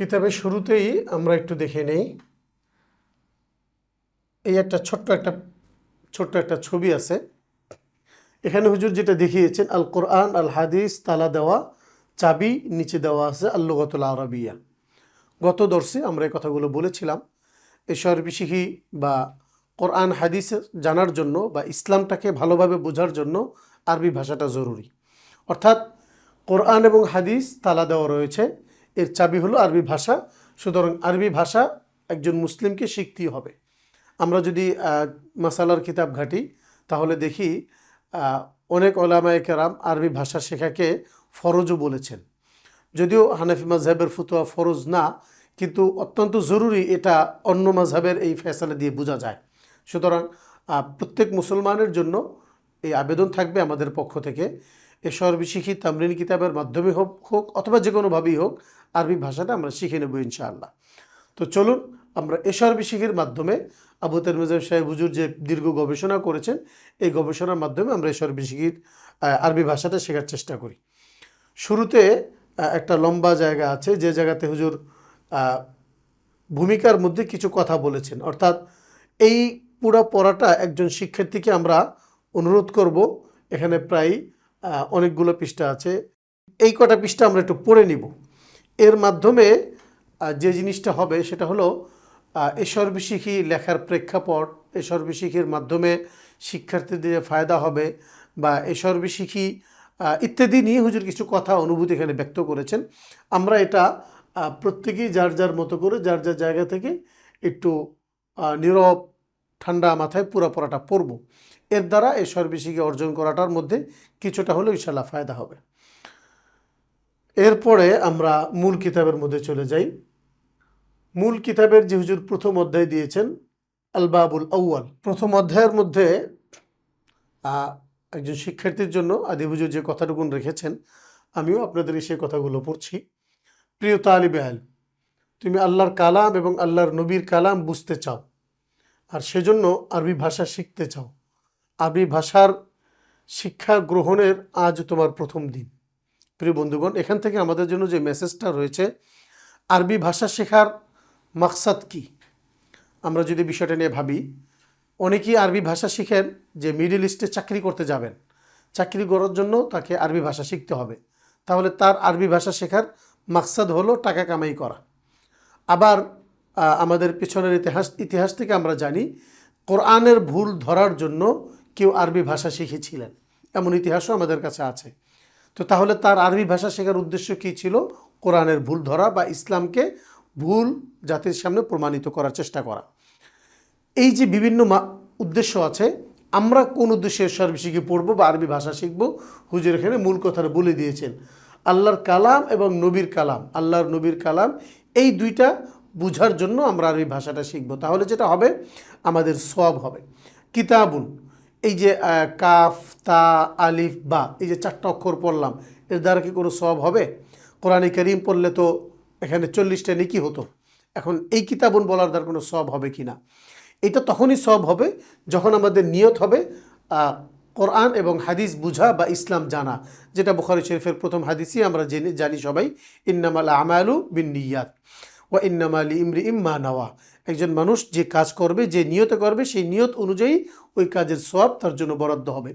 কিতাবের শুরুতেই আমরা একটু দেখে নেই। এই ছোট্ট একটা ছবি আছে। এখানে হুজুর যেটা দেখিয়েছেন, আল কোরআন আল হাদিস তালা দেওয়া চাবি, নিচে দেওয়া আছে আল লুগাতুল আরাবিয়া। গত দর্শে আমরা এই কথাগুলো বলেছিলাম। এই শরবি শিখি বা কোরআন হাদিস জানার জন্য বা ইসলামটাকে ভালোভাবে বোঝার জন্য আরবি ভাষাটা জরুরি। অর্থাৎ কোরআন এবং হাদিস তালা দেওয়া রয়েছে, এর চাবি হলো আরবি ভাষা। সুতরাং আরবি ভাষা একজন মুসলিমকে শিখতেই হবে। আমরা যদি মাসালার কিতাব ঘাঁটি তাহলে দেখি অনেক ওলামায়ে কেরাম আরবি ভাষা শেখাকে ফরজও বলেছেন। যদিও হানাফি মাযহাবের ফতোয়া ফরজ না, কিন্তু অত্যন্ত জরুরি, এটা অন্য মাযহাবের এই ফয়সালা দিয়ে বোঝা যায়। সুতরাং প্রত্যেক মুসলমানের জন্য এই আবেদন থাকবে আমাদের পক্ষ থেকে, এ শরবি শিখি তামরিন কিতাবের মাধ্যমে হোক অথবা যে কোনোভাবেই হোক, আরবি ভাষাটা আমরা শিখে নেব ইনশাআল্লাহ। তো চলুন আমরা এ শরবি শিখির মাধ্যমে আবু তিরমিজি সাহেব হুজুর যে দীর্ঘ গবেষণা করেছেন, এই গবেষণার মাধ্যমে আমরা এ শরবি শিখির আরবি ভাষাটা শেখার চেষ্টা করি। শুরুতে একটা লম্বা জায়গা আছে, যে জায়গাতে হুজুর ভূমিকার মধ্যে কিছু কথা বলেছেন। অর্থাৎ এই পুরো পড়াটা একজন শিক্ষার্থীকে আমরা অনুরোধ করব, এখানে প্রায় অনেকগুলো পৃষ্ঠা আছে, এই কটা পৃষ্ঠা আমরা একটু পড়ে নিব। এর মাধ্যমে যে জিনিসটা হবে সেটা হলো এ শরবি শিখি লেখার প্রেক্ষাপট, এ শরবি শিখির মাধ্যমে শিক্ষার্থীদের ফায়দা হবে বা এ শরবি শিখি ইত্যাদি নিয়ে হুজুর কিছু কথা অনুভূতি এখানে ব্যক্ত করেছেন। আমরা এটা প্রত্যেকেই যার যার মতো করে যার যার জায়গা থেকে একটু নীরব ঠান্ডা মাথায় পুরো পড়াটা পড়ব। এর দ্বারা এই শরবি শিখি অর্জন করাটার মধ্যে কিছুটা হলেও ইনশাআল্লাহ ফায়দা হবে। এরপরে আমরা মূল কিতাবের মধ্যে চলে যাই। মূল কিতাবের যে হুজুর প্রথম অধ্যায় দিয়েছেন আল বাবুল আউয়াল, প্রথম অধ্যায়ের মধ্যে একজন শিক্ষার্থীর জন্য আদি হুজুর যে কথাটুকুন রেখেছেন, আমিও আপনাদের সেই কথাগুলো পড়ছি। প্রিয় তালিবে ইলম, তুমি আল্লাহর কালাম এবং আল্লাহর নবীর কালাম বুঝতে চাও আর সেজন্য আরবি ভাষা শিখতে চাও। আরবি ভাষার শিক্ষা গ্রহণের আজ তোমার প্রথম দিন। প্রিয় বন্ধুগণ, এখান থেকে আমাদের জন্য যে মেসেজটা রয়েছে, আরবি ভাষা শেখার মাকসাদ কি, আমরা যদি বিষয়টা নিয়ে ভাবি, অনেকেই আরবি ভাষা শিখেন যে মিডল ইস্টে চাকরি করতে যাবেন, চাকরি করার জন্য তাকে আরবি ভাষা শিখতে হবে, তাহলে তার আরবি ভাষা শেখার মাকসাদ হলো টাকা কামাই করা। আবার আমাদের পিছনের ইতিহাস থেকে আমরা জানি কোরআনের ভুল ধরার জন্য কেউ আরবি ভাষা শিখেছিলেন, এমন ইতিহাসও আমাদের কাছে আছে। তো তাহলে তার আরবি ভাষা শেখার উদ্দেশ্য কী ছিল? কোরআনের ভুল ধরা বা ইসলামকে ভুল জাতির সামনে প্রমাণিত করার চেষ্টা করা। এই যে বিভিন্ন উদ্দেশ্য আছে, আমরা কোন উদ্দেশ্যে শরবি শিখি পড়বো বা আরবি ভাষা শিখবো, হুজুর এখানে মূল কথাটা বলে দিয়েছেন। আল্লাহর কালাম এবং নবীর কালাম, আল্লাহর নবীর কালাম, এই দুইটা বুঝার জন্য আমরা আরবি ভাষাটা শিখবো। তাহলে যেটা হবে, আমাদের সওয়াব হবে। কিতাবুন, এই যে কাফ তা আলিফ বা, এই যে 4টা অক্ষর পড়লাম, এর দ্বারা কি কোনো সওয়াব হবে? কোরআনে কারীম পড়লে তো এখানে 40টা নেকি হতো। এখন এই কিতাবুন বলার দ্বারা কোনো সওয়াব হবে কি না? এটা তখনই সওয়াব হবে যখন আমাদের নিয়ত হবে কোরআন এবং হাদিস বুঝা বা ইসলাম জানা, যেটা বুখারী শরীফের প্রথম হাদিসই আমরা জানি সবাই, ইন্নামাল আমালু বিন্নিয়াত ওয়া ইন্নামা লিইমরিইম মা নাওয়া। একজন মানুষ যে কাজ করবে, যে নিয়ত করবে, সেই নিয়ত অনুযায়ী ওই কাজের সওয়াব তার জন্য বরাদ্দ হবে।